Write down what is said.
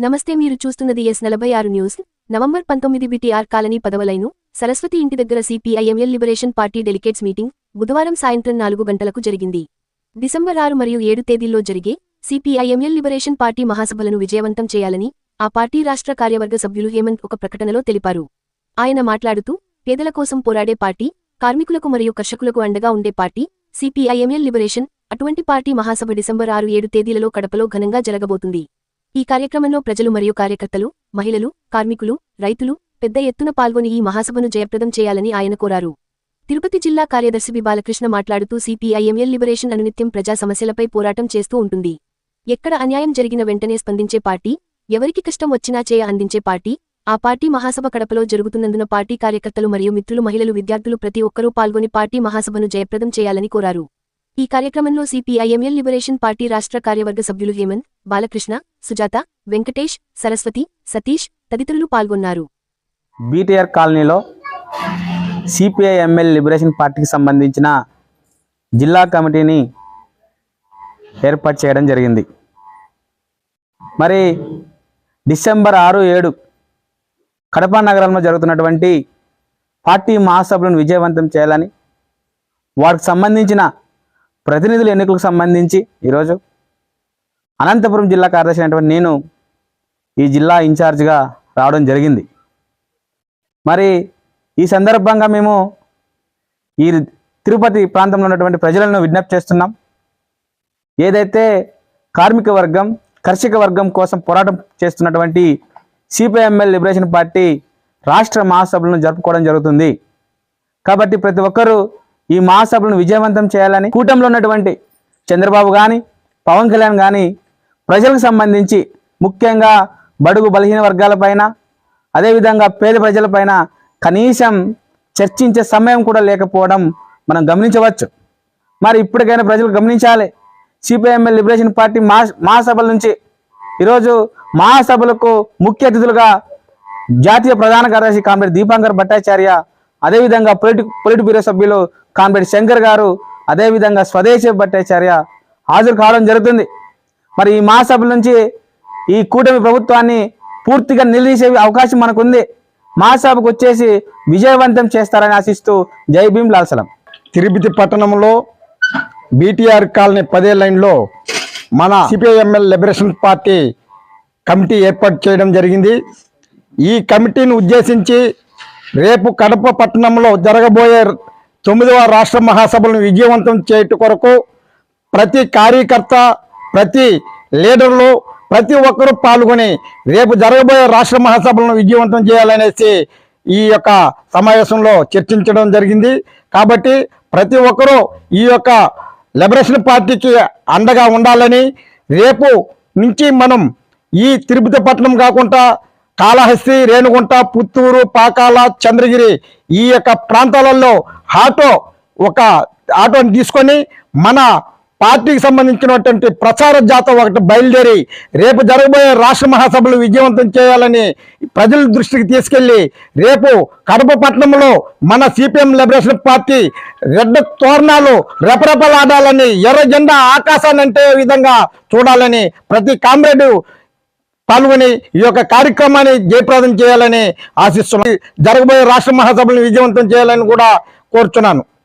నమస్తే, మీరు చూస్తున్నది S46 news. November 19 BTR colony పదవలైను సరస్వతి ఇంటి దగ్గర CPIML liberation party delegates meeting బుధవారం సాయంత్రం 4 గంటలకు జరిగింది. డిసెంబర్ 6 మరియు 7 తేదీల్లో జరిగే CPIML లిబరేషన్ పార్టీ మహాసభలను విజయవంతం చేయాలని ఆ పార్టీ రాష్ట్ర కార్యవర్గ సభ్యులు హేమంత్ ఒక ప్రకటనలో తెలిపారు. ఆయన మాట్లాడుతూ, పేదల కోసం పోరాడే పార్టీ, కార్మికులకు మరియు కర్షకులకు అండగా ఉండే పార్టీ CPIML లిబరేషన్. అటువంటి పార్టీ మహాసభ డిసెంబర్ 6-7 తేదీలలో కడపలో ఘనంగా జరగబోతుంది. ఈ కార్యక్రమంలో ప్రజలు మరియు కార్యకర్తలు, మహిళలు, కార్మికులు, రైతులు పెద్ద ఎత్తున పాల్గొని ఈ మహాసభను జయప్రదం చేయాలని ఆయన కోరారు. తిరుపతి జిల్లా కార్యదర్శి బి. బాలకృష్ణ మాట్లాడుతూ, CPIML లిబరేషన్ అనునిత్యం ప్రజా సమస్యలపై పోరాటం చేస్తూ ఉంటుంది. ఎక్కడ అన్యాయం జరిగిన వెంటనే స్పందించే పార్టీ, ఎవరికి కష్టం వచ్చినా చేయ అందించే పార్టీ. ఆ పార్టీ మహాసభ కడపలో జరుగుతున్నందున పార్టీ కార్యకర్తలు మరియు మిత్రులు, మహిళలు, విద్యార్థులు ప్రతి ఒక్కరూ పాల్గొని పార్టీ మహాసభను జయప్రదం చేయాలని కోరారు. ఈ కార్యక్రమంలో CPIML లిబరేషన్ పార్టీ రాష్ట్ర కార్యవర్గ సభ్యులు హేమంత్, బాలకృష్ణ, సుజాత, వెంకటేష్, సరస్వతి, సతీష్ తదితరులు పాల్గొన్నారు. BTR కాలనీలో CPIML లిబరేషన్ పార్టీకి సంబంధించిన జిల్లా కమిటీని ఏర్పాటు చేయడం జరిగింది. మరి డిసెంబర్ 6-7 కడప నగరంలో జరుగుతున్నటువంటి పార్టీ మహాసభలను విజయవంతం చేయాలని, వాటికి సంబంధించిన ప్రతినిధుల ఎన్నికలకు సంబంధించి ఈరోజు అనంతపురం జిల్లా కార్యదర్శి అయినటువంటి నేను ఈ జిల్లా ఇన్ఛార్జిగా రావడం జరిగింది. మరి ఈ సందర్భంగా మేము ఈ తిరుపతి ప్రాంతంలో ఉన్నటువంటి ప్రజలను విజ్ఞప్తి చేస్తున్నాం. ఏదైతే కార్మిక వర్గం, కర్షక వర్గం కోసం పోరాటం చేస్తున్నటువంటి CPIML లిబరేషన్ పార్టీ రాష్ట్ర మహాసభలను జరుపుకోవడం జరుగుతుంది. కాబట్టి ప్రతి ఒక్కరూ ఈ మహాసభలను విజయవంతం చేయాలని, కూటమిలో ఉన్నటువంటి చంద్రబాబు కానీ, పవన్ కళ్యాణ్ కానీ ప్రజలకు సంబంధించి ముఖ్యంగా బడుగు బలహీన వర్గాలపైన, అదేవిధంగా పేద ప్రజలపైన కనీసం చర్చించే సమయం కూడా లేకపోవడం మనం గమనించవచ్చు. మరి ఇప్పటికైనా ప్రజలు గమనించాలి. CPIML లిబరేషన్ పార్టీ మహాసభల నుంచి ఈరోజు మహాసభలకు ముఖ్య అతిథులుగా జాతీయ ప్రధాన కార్యదర్శి కామ్రేడ్ దీపాంకర్ భట్టాచార్య, అదేవిధంగా పొలిట్ బ్యూరో సభ్యులు కామ్రేడ్ శంకర్ గారు, అదేవిధంగా స్వదేశీ భట్టాచార్య హాజరు కావడం జరుగుతుంది. మరి ఈ మహాసభల నుంచి ఈ కూటమి ప్రభుత్వాన్ని పూర్తిగా నిలదీసే అవకాశం మనకుంది. మహాసభకు వచ్చేసి విజయవంతం చేస్తారని ఆశిస్తూ జై భీమ్, లాల్ సలాం. తిరుపతి పట్టణంలో BTR కాలనీ 10 లైన్లో మన CPIML లిబరేషన్ పార్టీ కమిటీ ఏర్పాటు చేయడం జరిగింది. ఈ కమిటీని ఉద్దేశించి రేపు కడప పట్టణంలో జరగబోయే 9వ రాష్ట్ర మహాసభలను విజయవంతం చేయటం కొరకు ప్రతి కార్యకర్త, ప్రతి లీడర్లు, ప్రతి ఒక్కరూ పాల్గొని రేపు జరగబోయే రాష్ట్ర మహాసభలను విజయవంతం చేయాలనేసి ఈ యొక్క సమావేశంలో చర్చించడం జరిగింది. కాబట్టి ప్రతి ఒక్కరూ ఈ యొక్క లిబరేషన్ పార్టీకి అండగా ఉండాలని, రేపు నుంచి మనం ఈ తిరుపతి పట్టణం కాకుండా కాళహస్తి, రేణుగుంట, పుత్తూరు, పాకాల, చంద్రగిరి ఈ యొక్క ప్రాంతాలలో ఆటోని తీసుకొని మన పార్టీకి సంబంధించినటువంటి ప్రచార జాత ఒకటి బయలుదేరి రేపు జరగబోయే రాష్ట్ర మహాసభలు విజయవంతం చేయాలని ప్రజల దృష్టికి తీసుకెళ్లి రేపు కడప పట్టణంలో మన CPIM లిబరేషన్ పార్టీ రెడ్డ తోరణాలు రెపరెపలాడాలని, ఎర్ర జెండా ఆకాశాన్ని అంటే విధంగా చూడాలని ప్రతి కామ్రేడు పాల్గొని ఈ యొక్క కార్యక్రమాన్ని జయప్రదం చేయాలని ఆశిస్తున్నాను. జరగబోయే రాష్ట్ర మహాసభలను విజయవంతం చేయాలని కూడా కోరుచున్నాను.